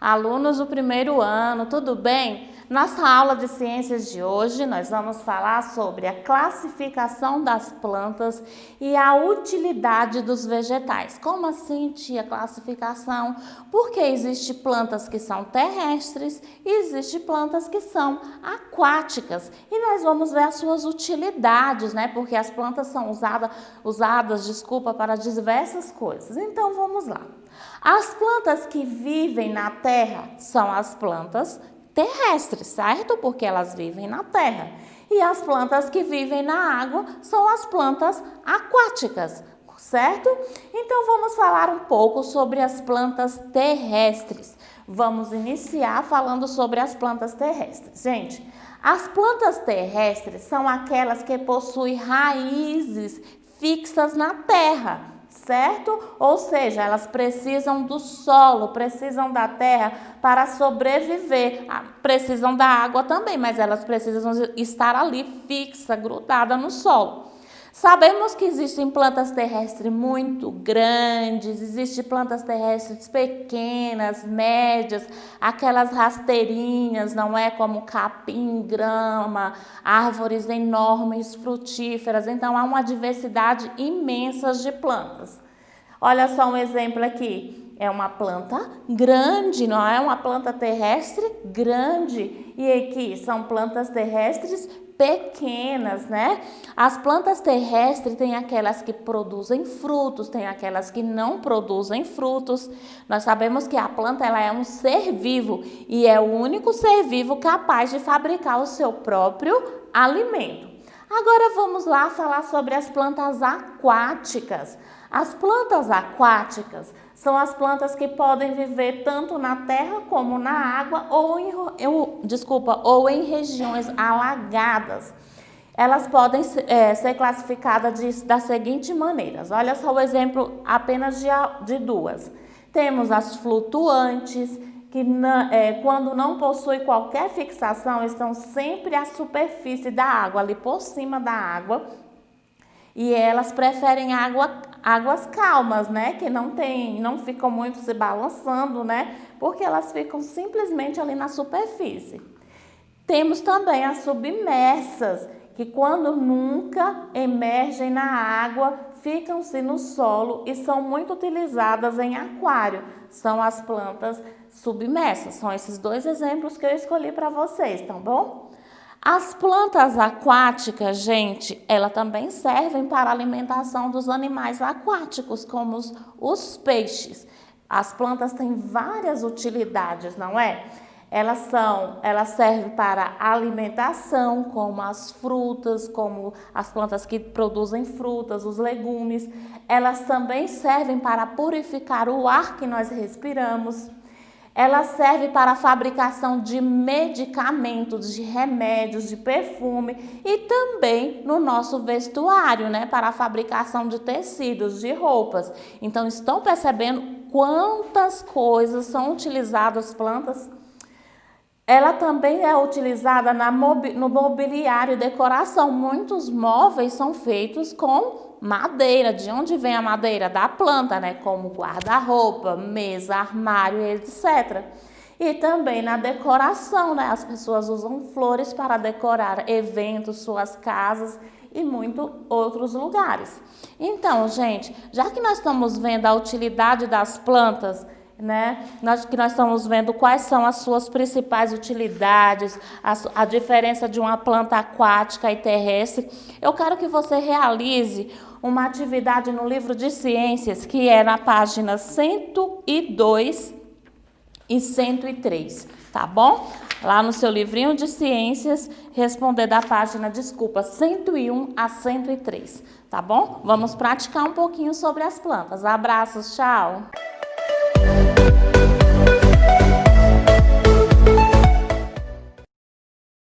Alunos do primeiro ano, tudo bem? Nossa aula de ciências de hoje, nós vamos falar sobre a classificação das plantas e a utilidade dos vegetais. Como assim, tia, classificação? Porque existem plantas que são terrestres e existem plantas que são aquáticas. E nós vamos ver as suas utilidades, né? Porque as plantas são usadas, para diversas coisas. Então, vamos lá. As plantas que vivem na terra são as plantas terrestres, certo? Porque elas vivem na terra. E as plantas que vivem na água são as plantas aquáticas, certo? Então, vamos falar um pouco sobre as plantas terrestres. Vamos iniciar falando sobre as plantas terrestres. Gente, as plantas terrestres são aquelas que possuem raízes fixas na terra, certo? Ou seja, elas precisam do solo, precisam da terra para sobreviver. Precisam da água também, mas elas precisam estar ali fixa, grudada no solo. Sabemos que existem plantas terrestres muito grandes, existem plantas terrestres pequenas, médias, aquelas rasteirinhas, não é? Como capim, grama, árvores enormes, frutíferas. Então, há uma diversidade imensa de plantas. Olha só um exemplo aqui. É uma planta grande, não é? Uma planta terrestre grande. E aqui são plantas terrestres pequenas, né? As plantas terrestres tem aquelas que produzem frutos, tem aquelas que não produzem frutos. Nós sabemos que a planta ela é um ser vivo e é o único ser vivo capaz de fabricar o seu próprio alimento. Agora vamos lá falar sobre as plantas aquáticas. As plantas aquáticas são as plantas que podem viver tanto na terra como na água ou em regiões alagadas. Elas podem ser classificadas da seguinte maneira. Olha só o exemplo apenas de duas. Temos as flutuantes, que quando não possuem qualquer fixação, estão sempre à superfície da água, ali por cima da água. E elas preferem águas calmas, né? Que não ficam muito se balançando, né? Porque elas ficam simplesmente ali na superfície. Temos também as submersas, que quando nunca emergem na água, ficam-se no solo e são muito utilizadas em aquário. São as plantas submersas. São esses dois exemplos que eu escolhi para vocês, tá bom? As plantas aquáticas, gente, elas também servem para a alimentação dos animais aquáticos, como os peixes. As plantas têm várias utilidades, não é? Elas servem para alimentação, como as frutas, como as plantas que produzem frutas, os legumes. Elas também servem para purificar o ar que nós respiramos. Ela serve para a fabricação de medicamentos, de remédios, de perfume e também no nosso vestuário, né? Para a fabricação de tecidos, de roupas. Então, estão percebendo quantas coisas são utilizadas as plantas? Ela também é utilizada no mobiliário e decoração. Muitos móveis são feitos com madeira. De onde vem a madeira? Da planta, né? Como guarda-roupa, mesa, armário, etc. E também na decoração, né? As pessoas usam flores para decorar eventos, suas casas e muitos outros lugares. Então, gente, já que nós estamos vendo a utilidade das plantas, né? Nós estamos vendo quais são as suas principais utilidades, a diferença de uma planta aquática e terrestre. Eu quero que você realize uma atividade no livro de ciências, que é na página 102 e 103, tá bom? Lá no seu livrinho de ciências, responder da página, 101 a 103, tá bom? Vamos praticar um pouquinho sobre as plantas. Abraços, tchau!